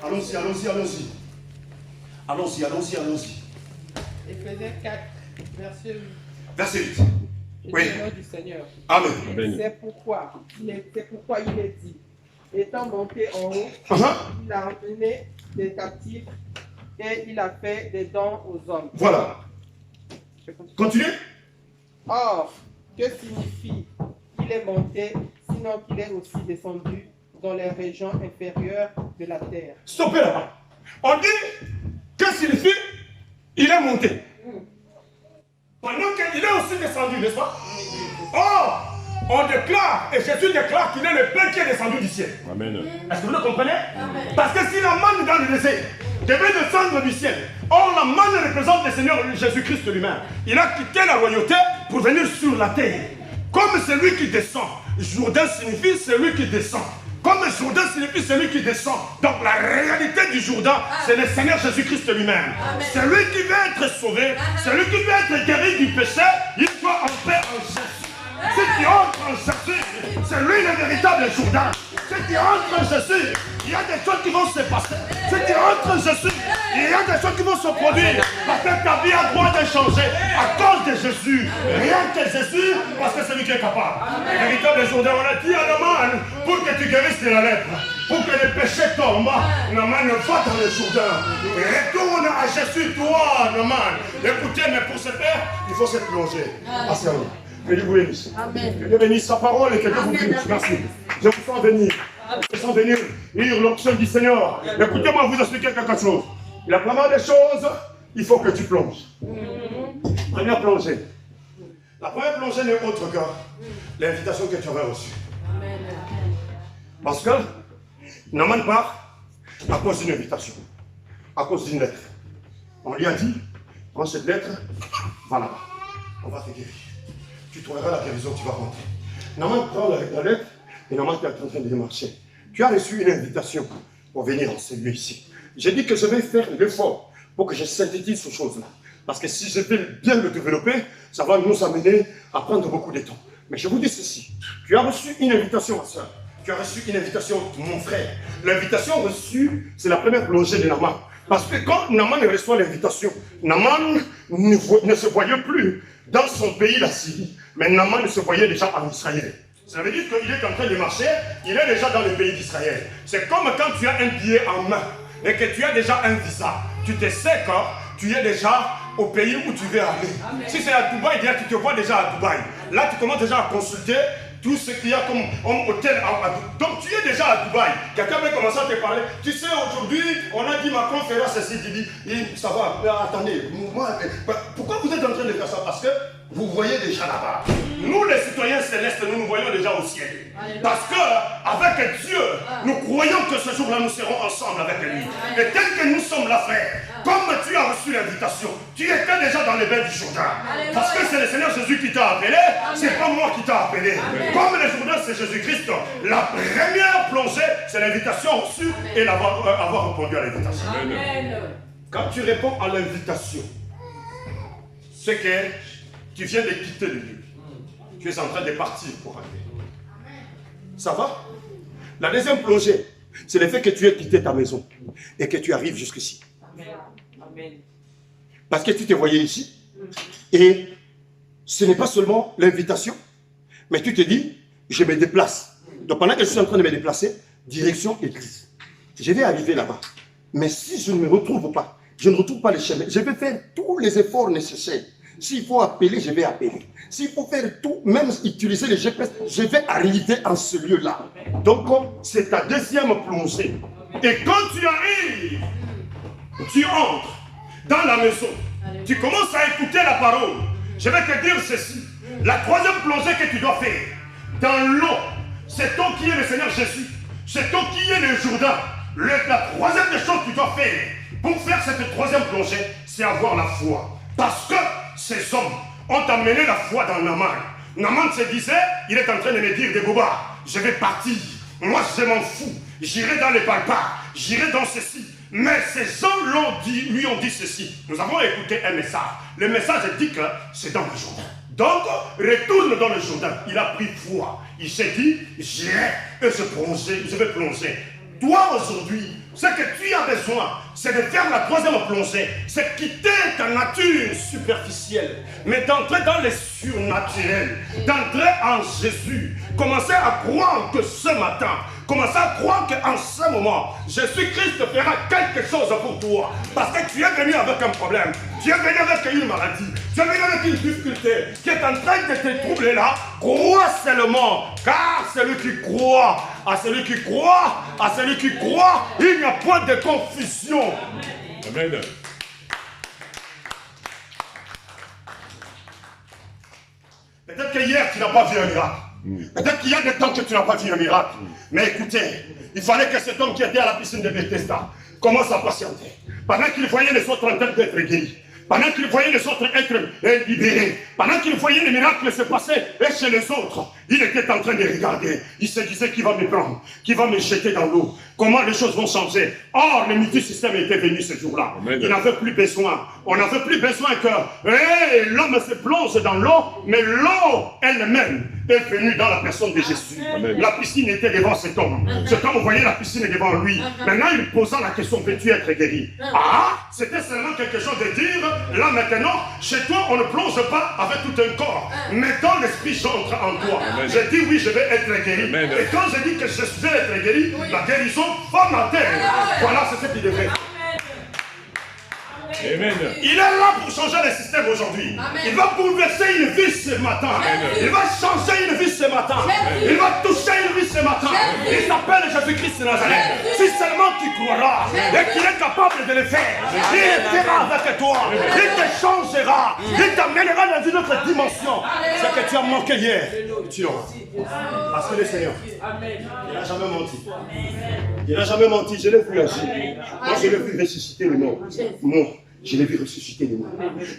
Allons-y, allons-y, allons-y. Allons-y, allons-y, allons-y. Éphésiens 4, verset 8. Verset 8. Je Oui. dis au nom du Seigneur. Amen. C'est pourquoi il est dit, étant monté en haut, il a emmené des captifs et il a fait des dons aux hommes. Voilà. Continue. Or, que signifie qu'il est monté, sinon qu'il est aussi descendu dans les régions inférieures de la terre? Stoppez là-bas. On dit, que signifie il est monté? Pendant qu'il est aussi descendu, n'est-ce pas? Or, on déclare, et Jésus déclare qu'il est le Père qui est descendu du ciel. Amen. Est-ce que vous le comprenez? Parce que si la manne dans le désert devait descendre du ciel, or la manne représente le Seigneur Jésus-Christ lui-même. Il a quitté la royauté pour venir sur la terre. Comme celui qui descend, Jourdain signifie celui qui descend. Comme Jourdain signifie celui qui descend. Donc la réalité du Jourdain, c'est le Seigneur Jésus-Christ lui-même. Celui qui veut être sauvé, celui qui veut être guéri du péché, il doit entrer en Jésus. Ceux qui entrent en Jésus, c'est lui le véritable Jourdain. Ceux qui entrent en Jésus, il y a des choses qui vont se passer. Ceux qui entrent en Jésus, il y a des choses qui vont se produire. Parce que ta vie a droit de changer à cause de Jésus. Rien que Jésus, parce que c'est lui qui est capable. Le véritable Jourdain, on a dit à Naaman, pour que tu guérisses de la lèpre, pour que le péché tombe, Naaman va dans le Jourdain. Retourne à Jésus, toi, Naaman. Écoutez, mais pour ce faire, il faut se plonger. Asseyez-vous. Que Dieu vous bénisse. Que Dieu bénisse sa parole et que Dieu vous bénisse. Merci. Je vous sens venir. Je vous sens venir lire l'onction du Seigneur. Écoutez-moi vous expliquer quelque chose. La première des choses, il faut que tu plonges. Première plongée. La première plongée n'est autre que l'invitation que tu avais reçue. Parce que Naaman part à cause d'une invitation, à cause d'une lettre. On lui a dit, prends cette lettre, va là-bas, on va te guérir. Tu trouveras la guérison, tu vas rentrer. Naaman prend la lettre et Naaman est en train de marcher. Tu as reçu une invitation pour venir enseigner ici. J'ai dit que je vais faire l'effort pour que je synthétise ces choses-là. Parce que si je vais bien le développer, ça va nous amener à prendre beaucoup de temps. Mais je vous dis ceci, tu as reçu une invitation, ma soeur. Tu as reçu une invitation, mon frère. L'invitation reçue, c'est la première plongée de Naaman. Parce que quand Naaman reçoit l'invitation, Naaman ne se voyait plus dans son pays, la Syrie, mais Naaman se voyait déjà en Israël. Ça veut dire qu'il est en train de marcher, il est déjà dans le pays d'Israël. C'est comme quand tu as un billet en main et que tu as déjà un visa. Tu te sais que tu es déjà au pays où tu veux aller. Amen. Si c'est à Dubaï, tu te vois déjà à Dubaï. Là, tu commences déjà à consulter tout ce qu'il y a comme hôtel. Donc, tu es déjà à Dubaï. Quelqu'un va commencer à te parler. Tu sais, aujourd'hui, on a dit ma conférence ici. Tu dis, ça va, mais attendez, moi, pourquoi vous êtes en train de faire ça? Parce que vous voyez déjà là-bas. Nous, les citoyens célestes, nous nous voyons déjà au ciel. Parce qu'avec Dieu, nous croyons que ce jour-là, nous serons ensemble avec lui. Et tel que nous sommes là, frère, comme tu as reçu l'invitation, tu étais déjà dans les bains du Jourdain. Parce que c'est le Seigneur Jésus qui t'a appelé, c'est pas moi qui t'a appelé. Comme le Jourdain, c'est Jésus-Christ, la première plongée, c'est l'invitation reçue et avoir répondu à l'invitation. Quand tu réponds à l'invitation, c'est que tu viens de quitter le lieu. Tu es en train de partir pour aller. Ça va? La deuxième plongée, c'est le fait que tu aies quitté ta maison et que tu arrives jusqu'ici. Parce que tu te voyais ici. Et ce n'est pas seulement l'invitation, mais tu te dis, je me déplace. Donc pendant que je suis en train de me déplacer, direction église. Je vais arriver là-bas. Mais si je ne me retrouve pas, je ne retrouve pas le chemin, je vais faire tous les efforts nécessaires. S'il faut appeler, je vais appeler. S'il faut faire tout, même utiliser les GPS, je vais arriver en ce lieu-là. Donc, c'est ta deuxième plongée. Et quand tu arrives, tu entres dans la maison. Tu commences à écouter la parole. Je vais te dire ceci. La troisième plongée que tu dois faire, dans l'eau, c'est toi qui es le Seigneur Jésus. C'est toi qui es le Jourdain. La troisième des choses que tu dois faire pour faire cette troisième plongée, c'est avoir la foi. Parce que ces hommes ont amené la foi dans Naaman. Naaman se disait, il est en train de me dire, Deboba, je vais partir. Moi, je m'en fous. J'irai dans les barbares. J'irai dans ceci. Mais ces hommes lui ont dit ceci. Nous avons écouté un message. Le message dit que c'est dans le Jourdain. Donc, retourne dans le Jourdain. Il a pris foi. Il s'est dit, j'irai et je vais plonger. Toi aujourd'hui, ce que tu as besoin, c'est de faire la troisième plongée. C'est quitter ta nature superficielle, mais d'entrer dans le surnaturel, d'entrer en Jésus. Commencer à croire que ce matin, commencer à croire qu'en ce moment, Jésus-Christ fera quelque chose pour toi. Parce que tu es venu avec un problème, tu es venu avec une maladie, tu es venu avec une difficulté qui est en train de te troubler là. Crois seulement, car celui qui croit, à celui qui croit, à celui qui croit, il n'y a point de confusion. Amen. Peut-être que hier tu n'as pas vu un miracle. Peut-être qu'il y a des temps que tu n'as pas vu un miracle. Mais écoutez, il fallait que cet homme qui était à la piscine de Bethesda commence à patienter. Pendant qu'il voyait les autres en train d'être guéris, pendant qu'il voyait les autres être libérés, pendant qu'il voyait les miracles se passer chez les autres, il était en train de regarder. Il se disait qu'il va me prendre, qu'il va me jeter dans l'eau. Comment les choses vont changer. Or, le multisystème était venu ce jour-là. Il n'avait plus besoin. On n'avait plus besoin que l'homme se plonge dans l'eau, mais l'eau elle-même est venue dans la personne de Jésus. La piscine était devant cet homme. Cet homme voyait la piscine devant lui. Maintenant, il posa la question, veux-tu être guéri? Ah, c'était seulement quelque chose de dire, là maintenant, chez toi, on ne plonge pas avec tout un corps. Mais dans l'esprit, j'entre en toi. J'ai dit oui, je vais être guéri. Et quand je dis que je vais être guéri, la guérison va m'atteindre. Voilà, c'est ce qu'il devrait. Amen. Il est là pour changer le système aujourd'hui. Il va bouleverser une vie ce matin. Il va changer une vie ce matin. Il va toucher une vie ce matin. Il s'appelle Jésus-Christ de Nazareth. Si seulement tu croiras et qu'il est capable de le faire, il le fera avec toi. Il te changera. Il t'amènera dans une autre dimension. Ce que tu as manqué hier, tu auras. Parce que le Seigneur, il n'a jamais menti. Il n'a jamais menti. Je l'ai vu agir. Moi, je l'ai vu ressusciter le mort. Moi, je l'ai vu ressusciter les morts.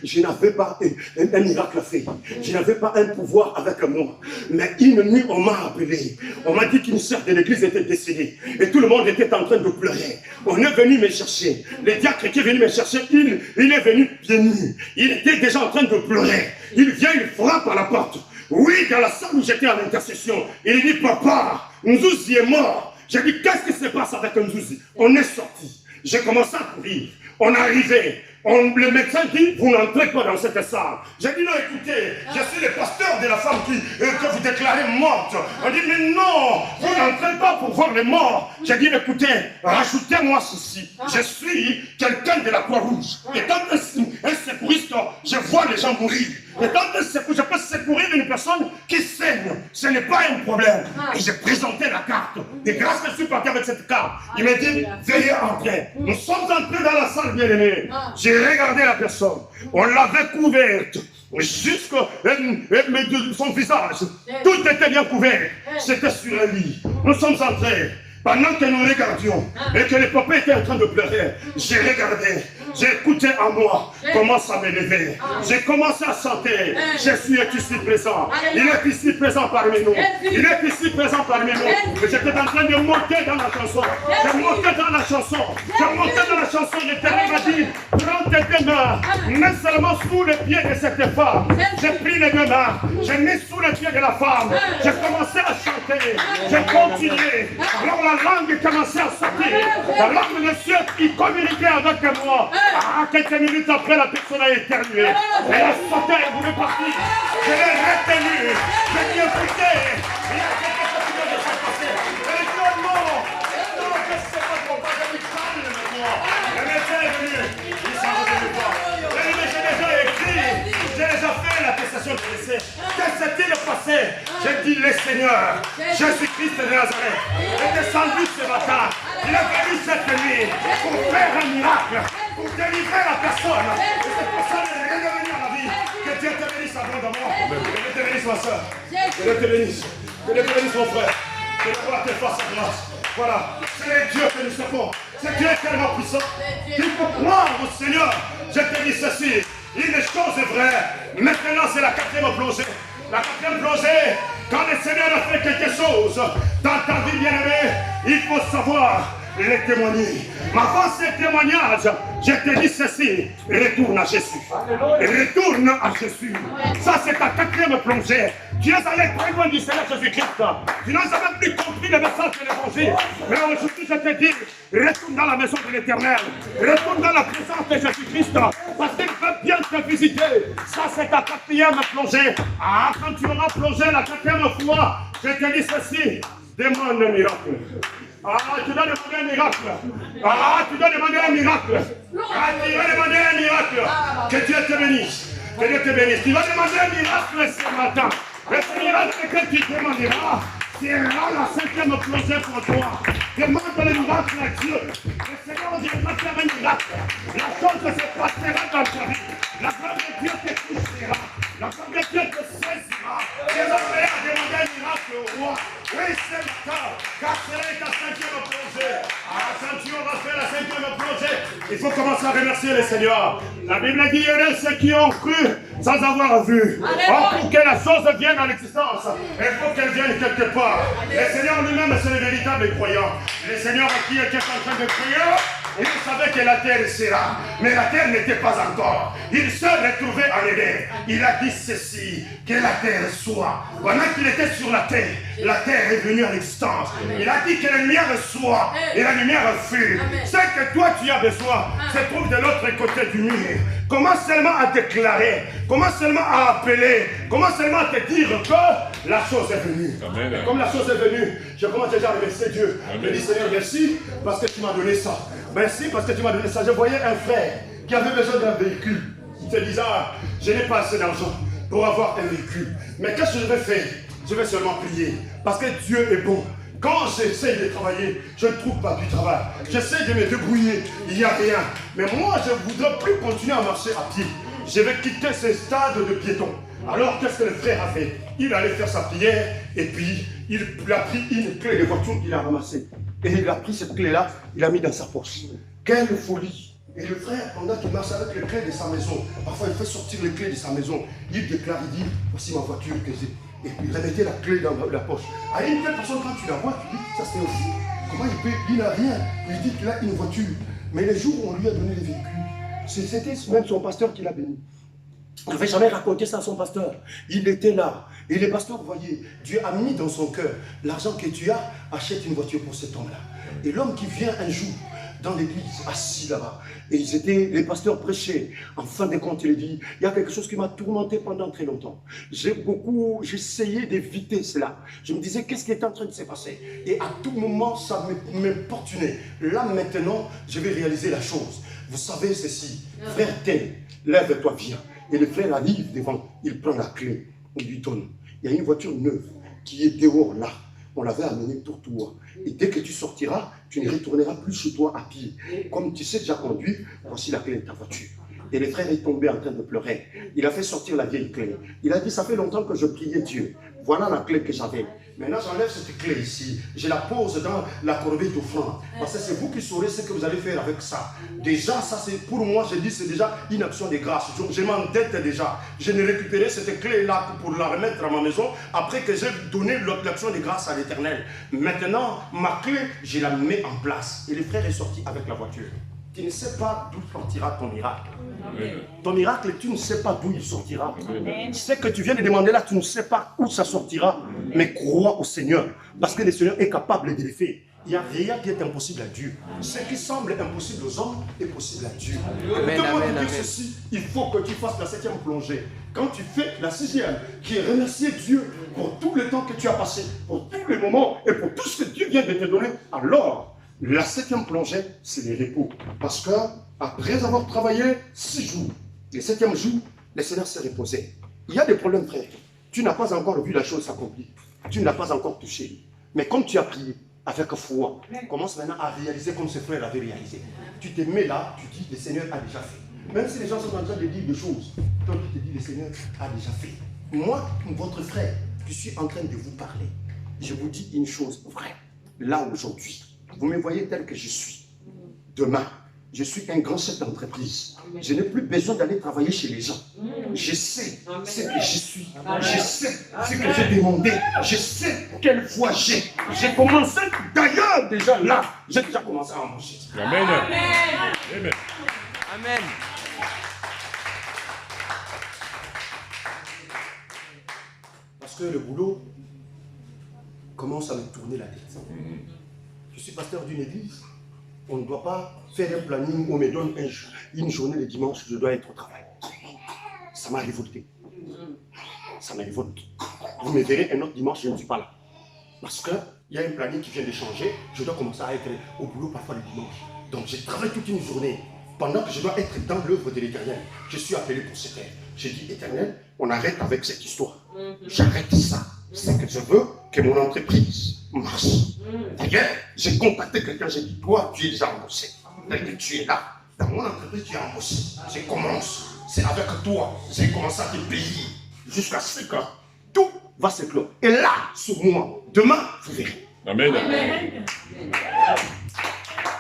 Je n'avais pas un miracle à faire. Je n'avais pas un pouvoir avec moi. Mais une nuit, on m'a appelé. On m'a dit qu'une sœur de l'église était décédée. Et tout le monde était en train de pleurer. On est venu me chercher. Le diacre qui est venu me chercher, il est venu pieds nus. Il était déjà en train de pleurer. Il vient, il frappe à la porte. Oui, dans la salle où j'étais à l'intercession. Il dit, papa, Nzouzi est mort. J'ai dit, qu'est-ce qui se passe avec Nzouzi? On est sorti. J'ai commencé à courir. On est arrivé. Le médecin dit, vous n'entrez pas dans cette salle. J'ai dit, non, écoutez, je suis le pasteur de la femme que vous déclarez morte. On dit, mais non, vous n'entrez pas pour voir les morts. J'ai dit, écoutez, rajoutez-moi ceci. Je suis quelqu'un de la Croix-Rouge. Et quand un secouriste, je vois les gens mourir. Et quand je peux secourir une personne qui saigne, ce n'est pas un problème. Et j'ai présenté la carte. Et grâce que je suis parti avec cette carte, il m'a dit, veuillez entrer. Nous sommes entrés dans la salle bien-aimée. J'ai regardé la personne. On l'avait couverte. Jusqu'à son visage. Tout était bien couvert. C'était sur un lit. Nous sommes entrés. Pendant que nous regardions et que le papa était en train de pleurer, j'ai regardé, j'ai écouté en moi, commence à m'élever. J'ai commencé à chanter. Jésus est ici présent. Il est ici présent parmi nous. Il est ici présent parmi nous. J'étais en train de monter dans la chanson. Je montais dans la chanson. Je montais dans la chanson. L'Éternel m'a dit, prends tes deux mains, mets seulement sous les pieds de cette femme. J'ai pris les deux mains, j'ai mis sous les pieds de la femme. J'ai commencé à chanter. J'ai continué. Alors la langue commençait à sortir. La langue de Dieu qui communiquait avec moi. Ah, quelques minutes après, la personne a éternué. Elle a sauté, elle voulait partir. Je l'ai retenue. Je l'ai écouté. Il y a quelque chose qui vient de se passer. Elle dit, oh non, que c'est pas ton père. Je dis, calme-moi. Le médecin est venu. Il s'en va de voir. Elle dit, mais j'ai déjà écrit. J'ai déjà fait l'attestation de décès. Que s'est-il passé? J'ai dit, le Seigneur, Jésus-Christ de Nazareth, est descendu ce matin. Il est venu cette nuit pour faire un miracle, pour délivrer la personne. Et cette personne est redevenue à la vie. Que Dieu te bénisse abondamment. Que Dieu te bénisse ma soeur. Que Dieu te bénisse. Que Dieu te bénisse mon frère. Que la gloire te fasse sa grâce. Voilà. C'est Dieu que nous servons. C'est Dieu tellement puissant. Il faut croire au Seigneur. Je te dis ceci. Une chose est vraie. Maintenant c'est la quatrième plongée. La quatrième plongée, quand le Seigneur a fait quelque chose dans ta vie bien-aimée, il faut savoir les témoigner. Mais avant ces témoignages, je te dis ceci, retourne à Jésus. Retourne à Jésus. Ça c'est ta quatrième plongée. Tu es allé très loin du Seigneur Jésus-Christ. Tu n'as jamais plus compris le message de l'Évangile. Mais aujourd'hui, je te dis, retourne dans la maison de l'Éternel. Retourne dans la présence de Jésus-Christ. Parce qu'il veut bien te visiter. Ça, c'est ta quatrième plongée. Ah, quand tu auras plongé la quatrième fois, je te dis ceci. Demande un miracle. Ah, tu dois demander un miracle. Ah, tu dois demander un miracle. Ah, tu dois demander un miracle. Que Dieu te bénisse. Que Dieu te bénisse. Tu vas demander un miracle ce matin. Et ce miracle que tu demanderas sera la cinquième plongée pour toi. Demande le miracle à Dieu. Le Seigneur viendra faire un miracle. La chose se passera dans ta vie. La gloire de Dieu te touchera. La gloire de Dieu te saisira. Tu es prêt à demander un miracle au roi. Oui, c'est le cas. Car c'est ta cinquième plongée. Ah, quand tu auras fait la cinquième plongée, il faut commencer à remercier le Seigneur. La Bible dit, il y en a ceux qui ont cru sans avoir vu. Or, pour que la chose vienne à l'existence, il faut qu'elle vienne quelque part. Le Seigneur lui-même, c'est le véritable croyant. Le Seigneur à qui était en train de prier, il savait que la terre sera, mais la terre n'était pas encore. Il se retrouvait en Éden. Il a dit ceci, que la terre soit. Pendant qu'il était sur la terre est venue à l'existence. Il a dit que la lumière soit, et la lumière fut. Ce que toi tu as besoin se trouve de l'autre côté du mur. Commence seulement à déclarer, commence seulement à appeler, commence seulement à te dire que la chose est venue. Amen. Et comme la chose est venue, je commence déjà à remercier Dieu. Je dis Seigneur, merci parce que tu m'as donné ça. Merci parce que tu m'as donné ça. Je voyais un frère qui avait besoin d'un véhicule. Il se disait, ah, je n'ai pas assez d'argent pour avoir un véhicule. Mais qu'est-ce que je vais faire? Je vais seulement prier. Parce que Dieu est bon. Quand j'essaie de travailler, je ne trouve pas du travail. J'essaie de me débrouiller, il n'y a rien. Mais moi, je ne voudrais plus continuer à marcher à pied. Je vais quitter ce stade de piéton. Alors, qu'est-ce que le frère a fait? Il allait faire sa prière et puis il a pris une clé de voiture qu'il a ramassée. Et il a pris cette clé-là, il l'a mis dans sa poche. Quelle folie! Et le frère, pendant qu'il marche avec les clés de sa maison, parfois il fait sortir les clés de sa maison, il déclare, il dit, voici ma voiture que j'ai. Et puis il remettait la clé dans la poche. À une telle personne, quand tu la vois, tu dis, ça c'est aussi. Comment il peut? Il n'a rien. Il dit qu'il a une voiture. Mais les jours où on lui a donné les véhicules, c'était même son pasteur qui l'a béni. Il n'avait jamais raconté ça à son pasteur. Il était là. Et les pasteurs, voyez, Dieu a mis dans son cœur l'argent que tu as, achète une voiture pour cet homme-là. Et l'homme qui vient un jour dans l'église, assis là-bas, et les pasteurs prêchaient. En fin de compte, il dit, il y a quelque chose qui m'a tourmenté pendant très longtemps. J'essayais d'éviter cela. Je me disais, qu'est-ce qui est en train de se passer? Et à tout moment, ça m'importunait. Là, maintenant, je vais réaliser la chose. Vous savez ceci, frère tel, lève-toi, viens. Et le frère arrive devant, il prend la clé, il lui donne. Il y a une voiture neuve qui est dehors là. On l'avait amenée pour toi. Et dès que tu sortiras, tu ne retourneras plus chez toi à pied. Comme tu sais déjà conduire, voici la clé de ta voiture. Et le frère est tombé en train de pleurer. Il a fait sortir la vieille clé. Il a dit, ça fait longtemps que je priais Dieu. Voilà la clé que j'avais. Maintenant, j'enlève cette clé ici. Je la pose dans la corbeille d'offrande. Parce que c'est vous qui saurez ce que vous allez faire avec ça. Déjà, ça c'est pour moi, je dis, c'est déjà une action de grâce. Je m'endette déjà. Je n'ai récupéré cette clé-là pour la remettre à ma maison après que j'ai donné l'action de grâce à l'Éternel. Maintenant, ma clé, je la mets en place. Et le frère est sorti avec la voiture. Tu ne sais pas d'où sortira ton miracle. Amen. Ton miracle, tu ne sais pas d'où il sortira. Amen. Ce que tu viens de demander là, tu ne sais pas où ça sortira. Amen. Mais crois au Seigneur. Parce que le Seigneur est capable de le faire. Il n'y a rien qui est impossible à Dieu. Ce qui semble impossible aux hommes est possible à Dieu. Demande te dire ceci, il faut que tu fasses la 7e plongée. Quand tu fais la 6e, qui est remercier Dieu pour tout le temps que tu as passé, pour tous les moments et pour tout ce que Dieu vient de te donner, alors la 7e plongée, c'est le repos. Parce que après avoir travaillé 6 jours, le 7e jour, le Seigneur s'est reposé. Il y a des problèmes, frère. Tu n'as pas encore vu la chose s'accomplir. Tu ne l'as pas encore touché. Mais comme tu as prié avec foi, commence maintenant à réaliser comme ce frère avait réalisé. Tu te mets là, tu dis, le Seigneur a déjà fait. Même si les gens sont en train de dire des choses, toi tu te dis, le Seigneur a déjà fait. Moi, votre frère, je suis en train de vous parler. Je vous dis une chose vraie. Là, aujourd'hui, vous me voyez tel que je suis. Demain, je suis un grand chef d'entreprise. Je n'ai plus besoin d'aller travailler chez les gens. Je sais ce que je suis. Je sais ce que j'ai demandé. Je sais quelle foi j'ai. J'ai commencé d'ailleurs déjà là. J'ai déjà commencé à manger. Amen. Amen. Amen. Parce Parce que le boulot commence à me tourner la tête. Je suis pasteur d'une église. On ne doit pas faire un planning où on me donne une journée de dimanche, je dois être au travail. Ça m'a révolté. Ça me révolte. Vous me verrez un autre dimanche, je ne suis pas là. Parce qu'il y a un planning qui vient de changer, je dois commencer à être au boulot parfois le dimanche. Donc je travaille toute une journée. Pendant que je dois être dans l'œuvre de l'Éternel, je suis appelé pour cette heure. J'ai dit, Éternel, on arrête avec cette histoire. J'arrête ça. C'est que je veux que mon entreprise marche. D'ailleurs, j'ai contacté quelqu'un, j'ai dit, toi, tu es déjà embauché. Tel que tu es là, dans mon entreprise, tu es embauché. Je commence. C'est avec toi. J'ai commencé à te payer. Jusqu'à ce que tout va se clore. Et là, sur moi, demain, vous verrez. Amen.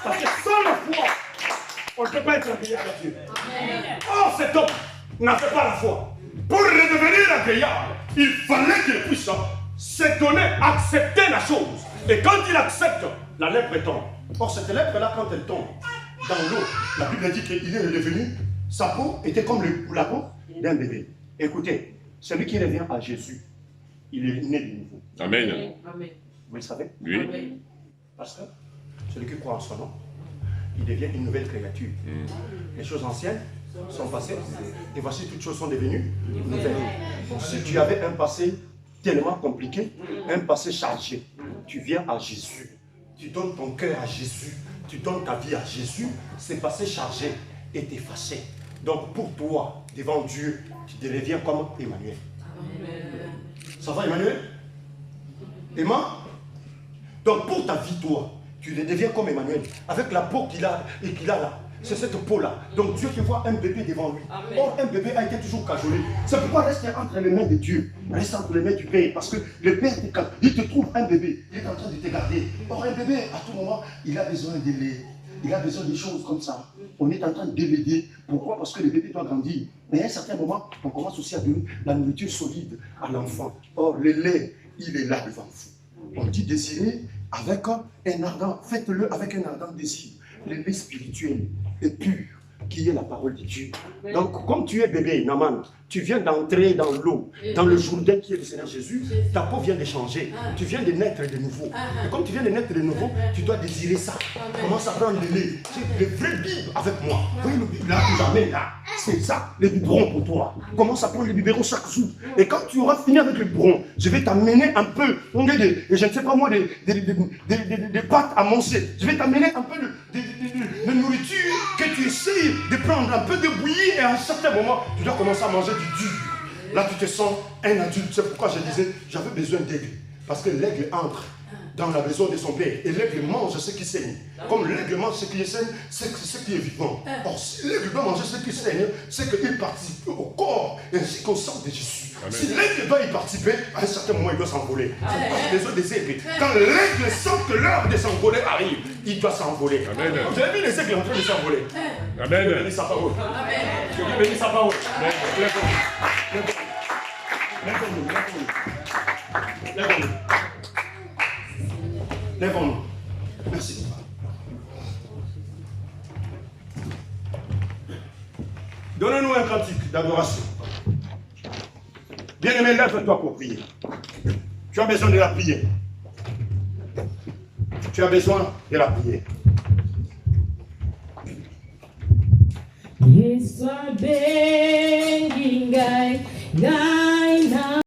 Parce que sans la foi, on ne peut pas être accueilli par Dieu. Or, cet homme n'avait pas la foi. Pour redevenir agréable, il fallait qu'il puisse se donner, accepter la chose. Et quand il accepte, la lèpre tombe. Or, cette lèpre-là, quand elle tombe dans l'eau, la Bible dit qu'il est redevenu, sa peau était comme la peau d'un bébé. Écoutez, celui qui revient à Jésus, il est né de nouveau. Amen. Vous le savez? Oui. Parce que celui qui croit en son nom, il devient une nouvelle créature. Les choses anciennes sont passées et voici toutes choses sont devenues nouvelles. Si tu avais un passé tellement compliqué, un passé chargé, tu viens à Jésus, tu donnes ton cœur à Jésus, tu donnes ta vie à Jésus, ce passé chargé est effacé. Donc pour toi, devant Dieu, tu deviens comme Emmanuel. Ça va Emmanuel? Emma? Donc pour ta vie, toi, tu deviens comme Emmanuel, avec la peau qu'il a et qu'il a là. C'est cette peau-là. Donc Dieu te voit un bébé devant lui. Or, un bébé a été toujours cajolé. C'est pourquoi reste entre les mains de Dieu. Reste entre les mains du Père. Parce que le Père, il te trouve un bébé. Il est en train de te garder. Or, un bébé, à tout moment, il a besoin de lait. Il a besoin de choses comme ça. On est en train de l'aider. Pourquoi? Parce que le bébé doit grandir. Mais à un certain moment, on commence aussi à donner la nourriture solide à l'enfant. Or, le lait, il est là devant vous. On dit désirer avec un ardent, faites-le avec un ardent désir. Le lait spirituel et pur, qui est la parole de Dieu. Donc, comme tu es bébé, Naman, tu viens d'entrer dans l'eau, dans le Jourdain qui est le Seigneur Jésus, ta peau vient de changer. Tu viens de naître de nouveau. Et comme tu viens de naître de nouveau, tu dois désirer ça. Commence à prendre le lait. Le vrai Bible avec moi. Vous voyez le Bible là, que j'amène là, c'est ça, les biberons pour toi. Commence à prendre les biberons chaque jour. Et quand tu auras fini avec le biberon, je vais t'amener un peu, je ne sais pas moi, des pâtes à manger. Je vais t'amener un peu de nourriture que tu essayes de prendre un peu de bouillie et à un certain moment, tu dois commencer à manger du dur. Là, tu te sens un adulte. C'est pourquoi je disais, j'avais besoin d'aigle. Parce que l'aigle entre dans la maison de son père et l'aigle mange ce qui saigne. Comme l'aigle mange ce qui saigne, c'est ce qui est vivant. Or, si l'aigle doit manger ce qui saigne, c'est qu'il participe au corps ainsi qu'au sang de Jésus. Amen. Si l'aigle doit y participer, à un certain moment, il doit s'envoler. C'est pas les autres des aigles. Quand l'aigle sent que l'heure de s'envoler arrive, il doit s'envoler. Vous avez vu les aigles en train de s'envoler? Amen. Dieu bénit sa parole. Dieu bénit sa parole. Lève-nous. Lève-nous. Merci. Donnez-nous un cantique d'adoration. Bien-aimé, lève-toi pour prier. Tu as besoin de la prière. Tu as besoin de la prière. Yes,